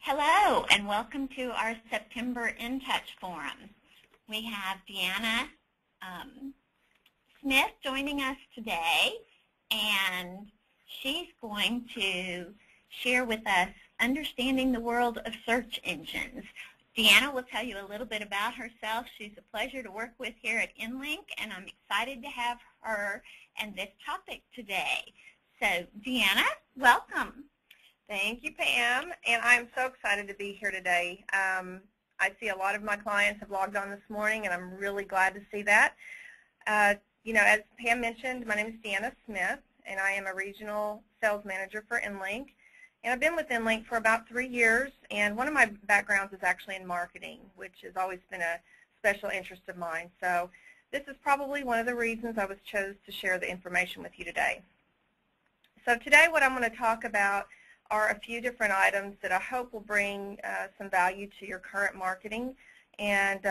Hello, and welcome to our September In Touch Forum. We have Deanna Smith joining us today, and she's going to share with us understanding the world of search engines. Deanna will tell you a little bit about herself. She's a pleasure to work with here at InnLink, and I'm excited to have her and this topic today. So, Deanna, welcome. Thank you, Pam, and I'm so excited to be here today. I see a lot of my clients have logged on this morning, and I'm really glad to see that. As Pam mentioned, my name is Deanna Smith, and I am a regional sales manager for InnLink. And I've been with InnLink for about 3 years, and one of my backgrounds is actually in marketing, which has always been a special interest of mine. So this is probably one of the reasons I was chosen to share the information with you today. So today what I'm going to talk about are a few different items that I hope will bring some value to your current marketing. And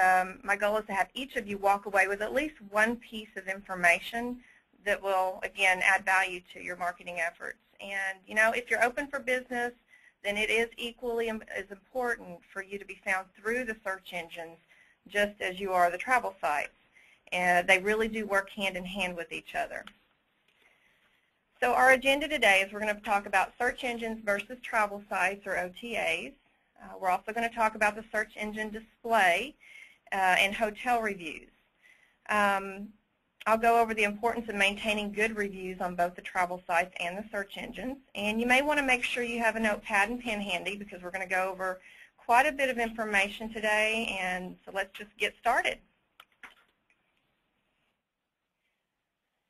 my goal is to have each of you walk away with at least one piece of information that will, again, add value to your marketing efforts. And, if you're open for business, then it is equally as important for you to be found through the search engines just as you are the travel sites. And they really do work hand in hand with each other. So our agenda today is we're going to talk about search engines versus travel sites, or OTAs. We're also going to talk about the search engine display and hotel reviews. I'll go over the importance of maintaining good reviews on both the travel sites and the search engines. And you may want to make sure you have a notepad and pen handy because we're going to go over quite a bit of information today. And so let's just get started.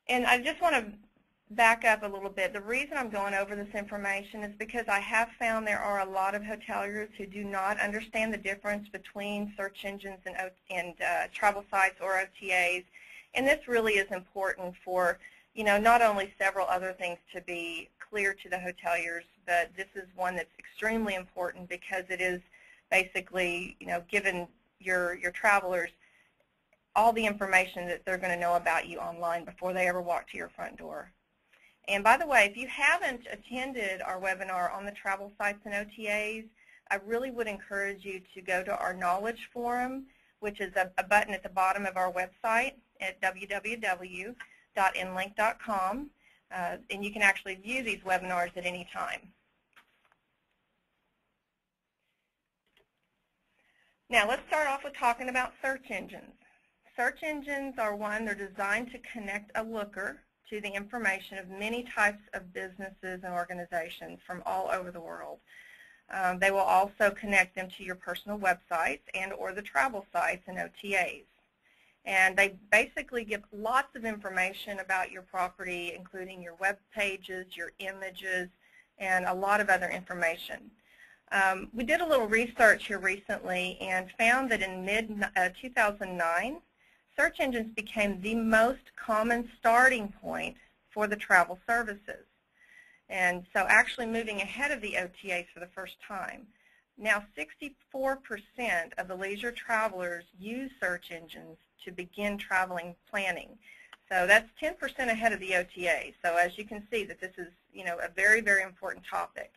And I just want to back up a little bit. The reason I'm going over this information is because I have found there are a lot of hoteliers who do not understand the difference between search engines and travel sites or OTAs. And this really is important for, not only several other things to be clear to the hoteliers, but this is one that's extremely important because it is basically, given your travelers all the information that they're going to know about you online before they ever walk to your front door. And by the way, if you haven't attended our webinar on the travel sites and OTAs, I really would encourage you to go to our Knowledge Forum, which is a button at the bottom of our website at www.innlink.com, and you can actually view these webinars at any time. Now let's start off with talking about search engines. Search engines are they're designed to connect a looker to the information of many types of businesses and organizations from all over the world. They will also connect them to your personal websites and or the travel sites and OTAs. And they basically give lots of information about your property, including your web pages, your images, and a lot of other information. We did a little research here recently and found that in mid-2009, search engines became the most common starting point for the travel services. And so actually moving ahead of the OTAs for the first time. Now 64% of the leisure travelers use search engines to begin traveling planning. So that's 10% ahead of the OTA. So as you can see that this is, a very, very important topic.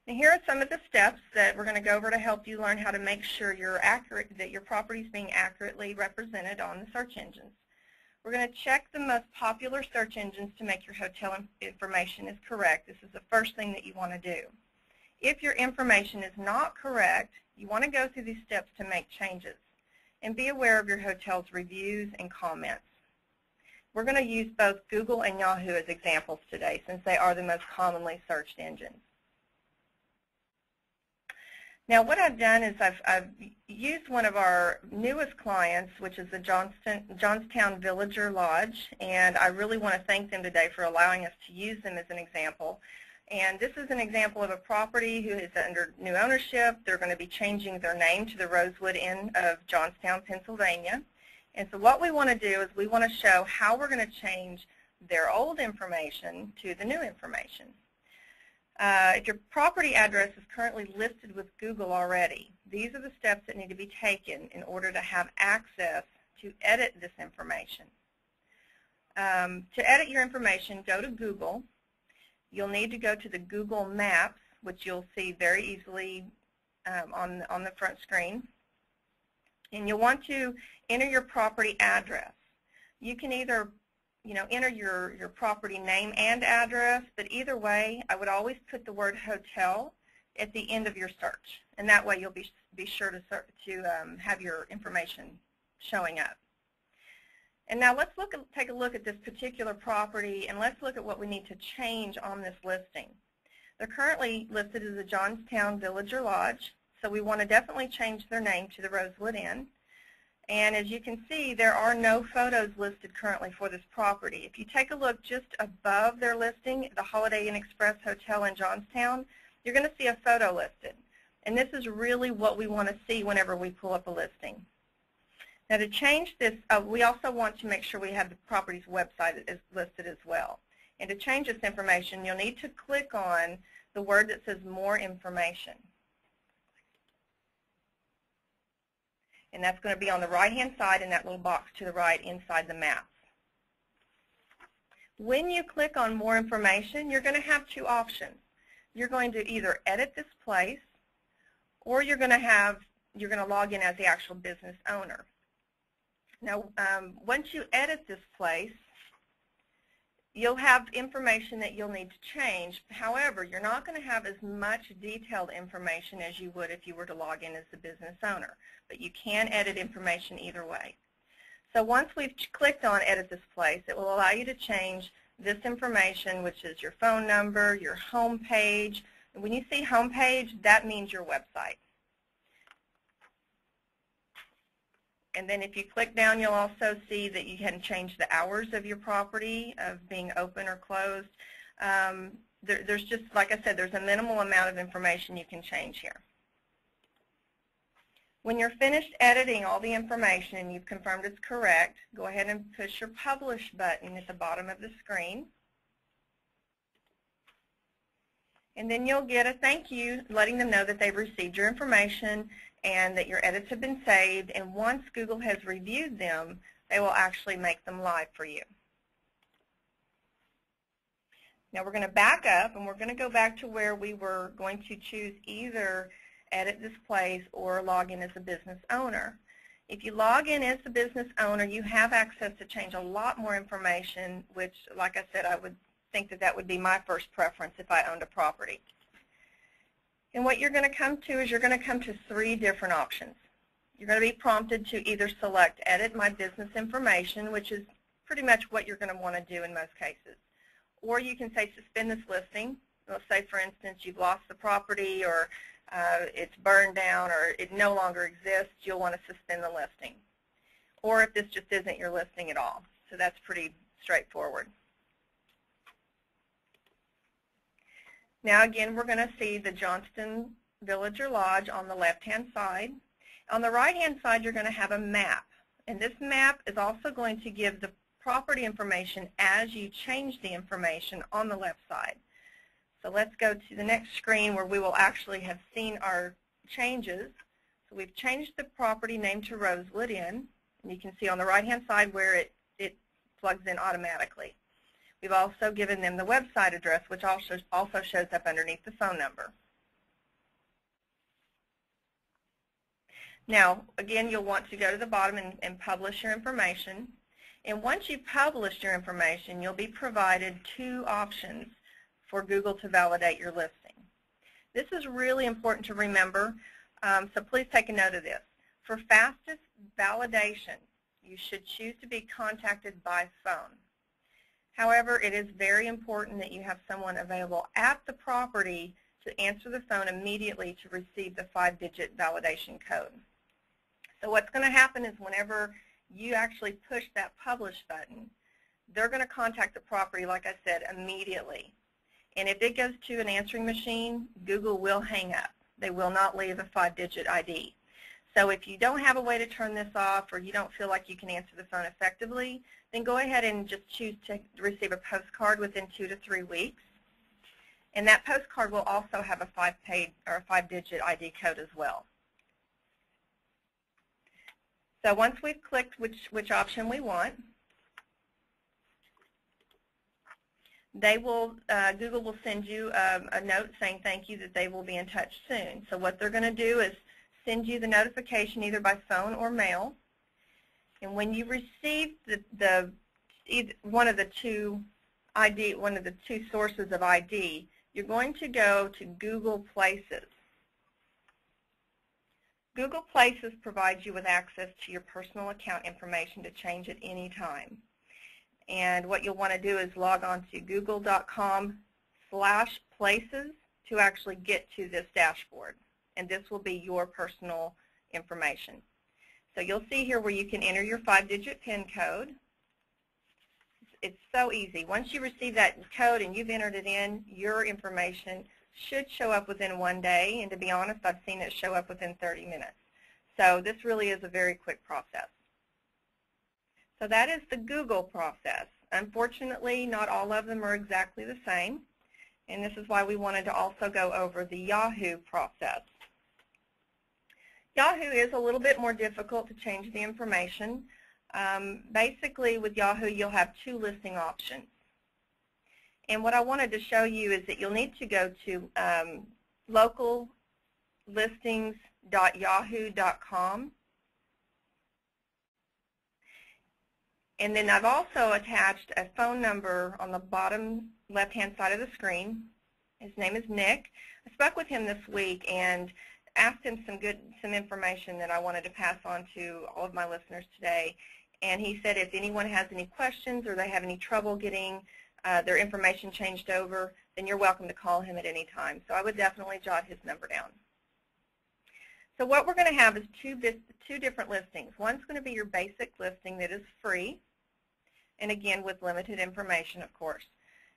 Now here are some of the steps that we're going to go over to help you learn how to make sure that your property is being accurately represented on the search engines. We're going to check the most popular search engines to make your hotel information is correct. This is the first thing that you want to do. If your information is not correct, you want to go through these steps to make changes. And be aware of your hotel's reviews and comments. We're going to use both Google and Yahoo as examples today since they are the most commonly searched engines. Now what I've done is I've used one of our newest clients, which is the Johnstown Villager Lodge, and I really want to thank them today for allowing us to use them as an example. And this is an example of a property who is under new ownership. They're going to be changing their name to the Rosewood Inn of Johnstown, Pennsylvania. And so what we want to do is we want to show how we're going to change their old information to the new information. If your property address is currently listed with Google already, these are the steps that need to be taken in order to have access to edit this information. To edit your information, go to Google you'll need to go to the Google Maps, which you'll see very easily on the front screen. And you'll want to enter your property address. You can either enter your property name and address, but either way, I would always put the word hotel at the end of your search, and that way you'll be sure to have your information showing up. And now let's take a look at this particular property, and let's look at what we need to change on this listing. They're currently listed as a Johnstown Village or Lodge, so we want to definitely change their name to the Rosewood Inn. And as you can see, there are no photos listed currently for this property. If you take a look just above their listing, the Holiday Inn Express Hotel in Johnstown, you're going to see a photo listed. And this is really what we want to see whenever we pull up a listing. Now to change this, we also want to make sure we have the property's website listed as well. And to change this information, you'll need to click on the word that says More Information. And that's going to be on the right-hand side in that little box to the right inside the map. When you click on More Information, you're going to have two options. You're going to either edit this place, or you're going to log in as the actual business owner. Now, once you edit this place, you'll have information that you'll need to change. However, you're not going to have as much detailed information as you would if you were to log in as the business owner. But you can edit information either way. So once we've clicked on Edit This Place, it will allow you to change this information, which is your phone number, your home page. And when you see home page, that means your website. And then if you click down, you'll also see that you can change the hours of your property, of being open or closed. There's just, like I said, there's a minimal amount of information you can change here. When you're finished editing all the information and you've confirmed it's correct, go ahead and push your Publish button at the bottom of the screen. And then you'll get a thank you letting them know that they've received your information and that your edits have been saved. And once Google has reviewed them, they will actually make them live for you. Now we're going to back up and we're going to go back to where we were going to choose either Edit This Place or log in as a business owner. If you log in as the business owner, you have access to change a lot more information, which, like I said, I would think that would be my first preference if I owned a property. And what you're going to come to is you're going to come to three different options. You're going to be prompted to either select Edit My Business Information, which is pretty much what you're going to want to do in most cases. Or you can say Suspend this listing. Let's say, for instance, you've lost the property or it's burned down or it no longer exists, you'll want to suspend the listing. Or if this just isn't your listing at all. So that's pretty straightforward. Now again, we're going to see the Johnston Village or Lodge on the left-hand side. On the right-hand side, you're going to have a map. And this map is also going to give the property information as you change the information on the left side. So let's go to the next screen where we will actually have seen our changes. So we've changed the property name to Rosewood Inn. And you can see on the right-hand side where it plugs in automatically. We've also given them the website address, which also shows up underneath the phone number. Now, again, you'll want to go to the bottom and publish your information. And once you've published your information, you'll be provided two options for Google to validate your listing. This is really important to remember, so please take a note of this. For fastest validation, you should choose to be contacted by phone. However, it is very important that you have someone available at the property to answer the phone immediately to receive the 5-digit validation code. So what's going to happen is whenever you actually push that publish button, they're going to contact the property, like I said, immediately. And if it goes to an answering machine, Google will hang up. They will not leave a 5-digit ID. So if you don't have a way to turn this off or you don't feel like you can answer the phone effectively, then go ahead and just choose to receive a postcard within 2 to 3 weeks. And that postcard will also have a 5-digit ID code as well. So once we've clicked which option we want, Google will send you a note saying thank you, that they will be in touch soon. So what they're going to do is send you the notification either by phone or mail. And when you receive one of the two sources of ID, you're going to go to Google Places. Google Places provides you with access to your personal account information to change at any time. And what you'll want to do is log on to google.com/places to actually get to this dashboard. And this will be your personal information. So you'll see here where you can enter your 5-digit PIN code. It's so easy. Once you receive that code and you've entered it in, your information should show up within 1 day. And to be honest, I've seen it show up within 30 minutes. So this really is a very quick process. So that is the Google process. Unfortunately, not all of them are exactly the same. And this is why we wanted to also go over the Yahoo process. Yahoo is a little bit more difficult to change the information. Basically, with Yahoo, you'll have 2 listing options. And what I wanted to show you is that you'll need to go to locallistings.yahoo.com. And then I've also attached a phone number on the bottom left-hand side of the screen. His name is Nick. I spoke with him this week and asked him some information that I wanted to pass on to all of my listeners today. And he said if anyone has any questions or they have any trouble getting their information changed over, then you're welcome to call him at any time. So I would definitely jot his number down. So what we're going to have is two different listings. One's going to be your basic listing that is free, and again with limited information, of course.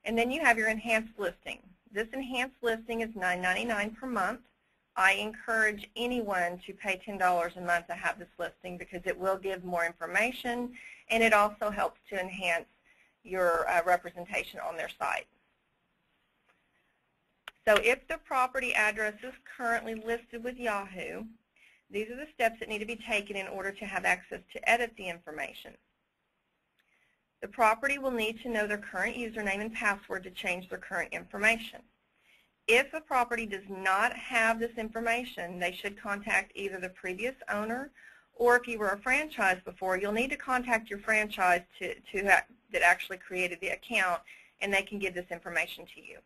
And then you have your enhanced listing. This enhanced listing is $9.99 per month. I encourage anyone to pay $10 a month to have this listing because it will give more information, and it also helps to enhance your representation on their site. So if the property address is currently listed with Yahoo, these are the steps that need to be taken in order to have access to edit the information. The property will need to know their current username and password to change their current information. If a property does not have this information, they should contact either the previous owner, or if you were a franchise before, you'll need to contact your franchise that actually created the account, and they can give this information to you.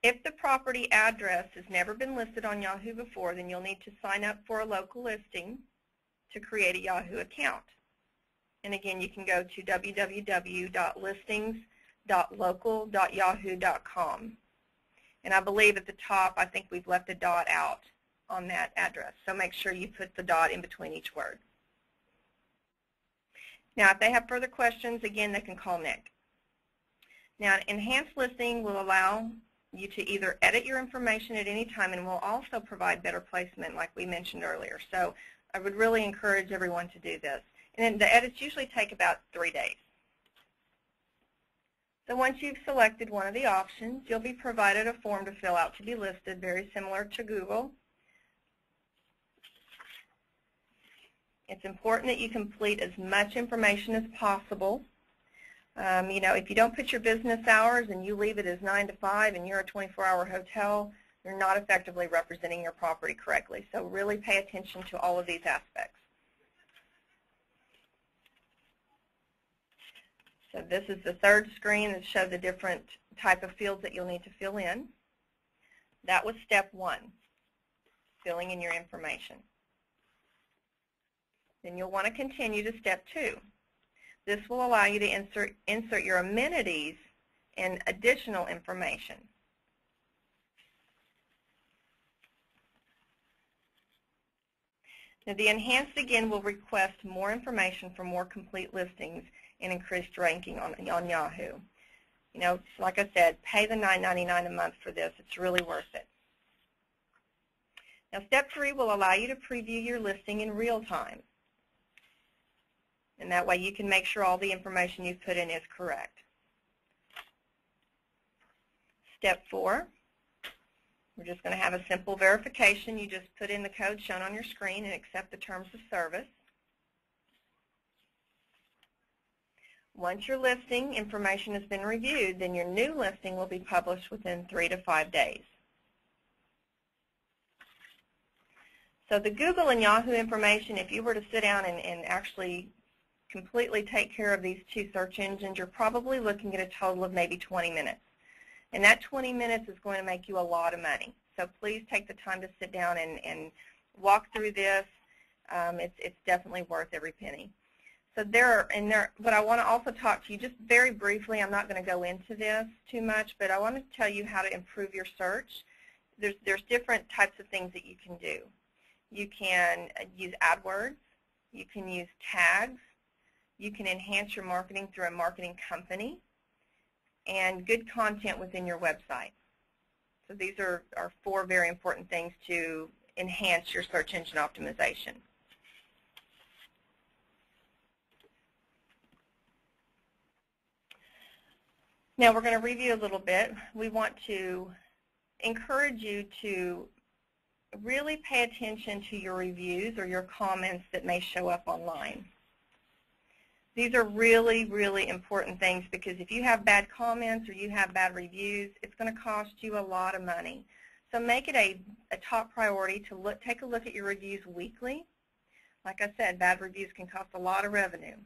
If the property address has never been listed on Yahoo before, then you'll need to sign up for a local listing to create a Yahoo account. And again, you can go to www.listings.local.yahoo.com. And I believe at the top, I think we've left a dot out on that address. So make sure you put the dot in between each word. Now, if they have further questions, again, they can call Nick. Now, an enhanced listing will allow you to either edit your information at any time, and will also provide better placement like we mentioned earlier. So I would really encourage everyone to do this. And then the edits usually take about 3 days. So once you've selected one of the options, you'll be provided a form to fill out to be listed, very similar to Google. It's important that you complete as much information as possible. You know, if you don't put your business hours and you leave it as 9 to 5 and you're a 24-hour hotel, you're not effectively representing your property correctly. So really pay attention to all of these aspects. So this is the third screen that shows the different type of fields that you'll need to fill in. That was step 1, filling in your information. Then you'll want to continue to step 2. This will allow you to insert your amenities and additional information. Now, the enhanced, again, will request more information for more complete listings and increased ranking on Yahoo. You know, like I said, pay the $9.99 a month for this. It's really worth it. Now, step 3 will allow you to preview your listing in real time. And that way you can make sure all the information you've put in is correct. Step 4, we're just going to have a simple verification. You just put in the code shown on your screen and accept the terms of service. Once your listing information has been reviewed, then your new listing will be published within 3 to 5 days. So the Google and Yahoo information, if you were to sit down and actually completely take care of these two search engines, you're probably looking at a total of maybe 20 minutes. And that 20 minutes is going to make you a lot of money. So please take the time to sit down and walk through this. It's definitely worth every penny. So but I want to also talk to you just very briefly. I'm not going to go into this too much, but I want to tell you how to improve your search. There's different types of things that you can do. You can use AdWords. You can use tags. You can enhance your marketing through a marketing company, and good content within your website. So these are 4 very important things to enhance your search engine optimization. Now we're going to review a little bit. We want to encourage you to really pay attention to your reviews or your comments that may show up online. These are really, really important things, because if you have bad comments or you have bad reviews, it's going to cost you a lot of money. So make it a top priority to take a look at your reviews weekly. Like I said, bad reviews can cost a lot of revenue.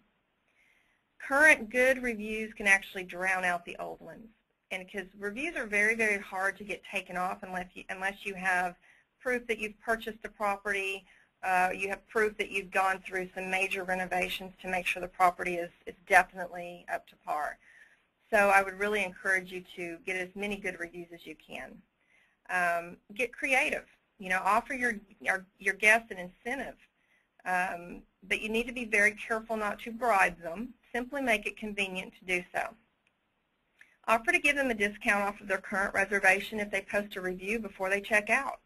Current good reviews can actually drown out the old ones, and because reviews are very, very hard to get taken off unless you have proof that you've purchased a property. You have proof that you've gone through some major renovations to make sure the property is definitely up to par. So I would really encourage you to get as many good reviews as you can. Get creative. Offer your guests an incentive, but you need to be very careful not to bribe them. Simply make it convenient to do so. Offer to give them a discount off of their current reservation if they post a review before they check out.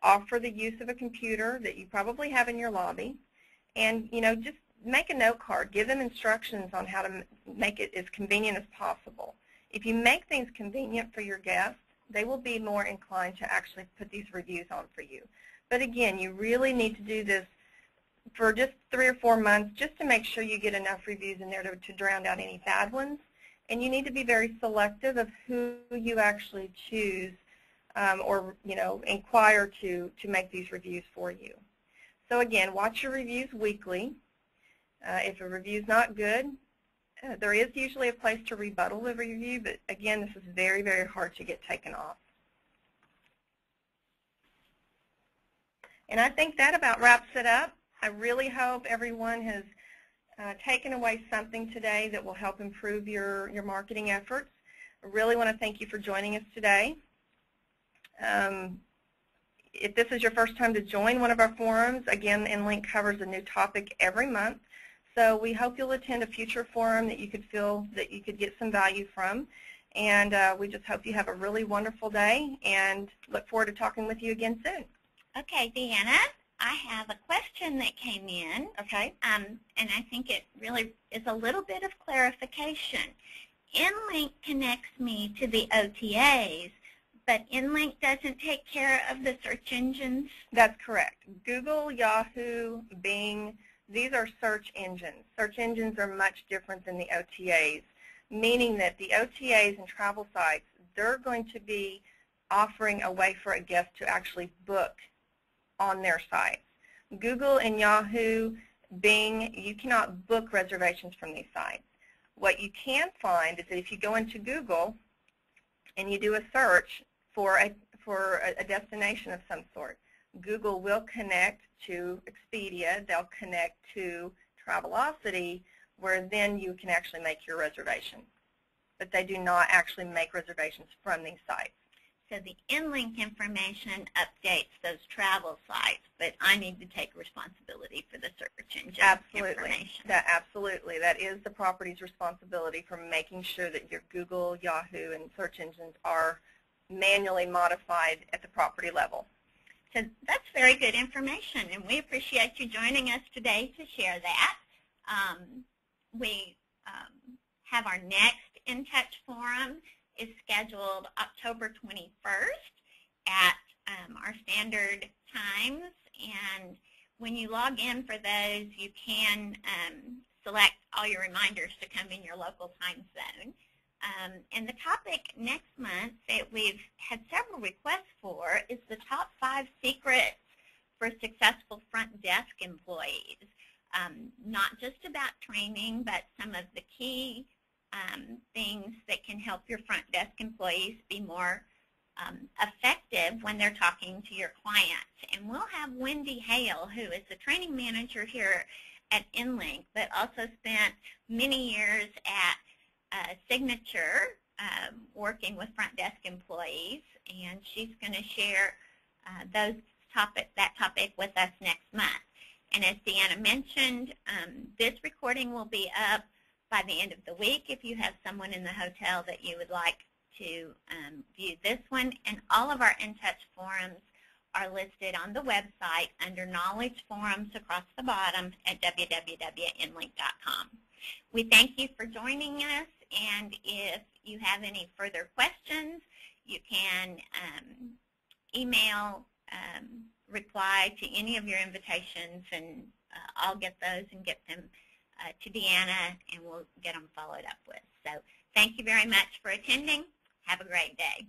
Offer the use of a computer that you probably have in your lobby, and just make a note card. Give them instructions on how to make it as convenient as possible. If you make things convenient for your guests, they will be more inclined to actually put these reviews on for you. But again, you really need to do this for just 3 or 4 months just to make sure you get enough reviews in there to drown out any bad ones. And you need to be very selective of who you actually choose or inquire to make these reviews for you. So again, watch your reviews weekly. If a review is not good, there is usually a place to rebuttal the review, but again, this is very, very hard to get taken off. And I think that about wraps it up. I really hope everyone has taken away something today that will help improve your marketing efforts. I really want to thank you for joining us today. If this is your first time to join one of our forums, again, InnLink covers a new topic every month. So we hope you'll attend a future forum that you could feel that you could get some value from. And we just hope you have a really wonderful day and look forward to talking with you again soon. Okay, Deanna, I have a question that came in. Okay. And I think it really is a little bit of clarification. InnLink connects me to the OTAs, but InnLink doesn't take care of the search engines? That's correct. Google, Yahoo, Bing, these are search engines. Search engines are much different than the OTAs, meaning that the OTAs and travel sites, they're going to be offering a way for a guest to actually book on their sites. Google and Yahoo, Bing, you cannot book reservations from these sites. What you can find is that if you go into Google and you do a search for a destination of some sort, Google will connect to Expedia, they'll connect to Travelocity, where then you can actually make your reservation. But they do not actually make reservations from these sites. So the InnLink information updates those travel sites, but I need to take responsibility for the search engine information. Absolutely. That is the property's responsibility for making sure that your Google, Yahoo, and search engines are manually modified at the property level. So that's very good information, and we appreciate you joining us today to share that. We have our next In Touch forum is scheduled October 21st at our standard times, and when you log in for those, you can select all your reminders to come in your local time zone. And the topic next month that we've had several requests for is the top 5 secrets for successful front desk employees. Not just about training, but some of the key things that can help your front desk employees be more effective when they're talking to your clients. And we'll have Wendy Hale, who is the training manager here at InnLink, but also spent many years at Signature working with front desk employees, and she's going to share that topic with us next month. And as Deanna mentioned, this recording will be up by the end of the week if you have someone in the hotel that you would like to view this one. And all of our InTouch forums are listed on the website under Knowledge Forums across the bottom at www.innlink.com. We thank you for joining us, and if you have any further questions, you can email reply to any of your invitations, and I'll get those and get them to Deanna, and we'll get them followed up with. So thank you very much for attending. Have a great day.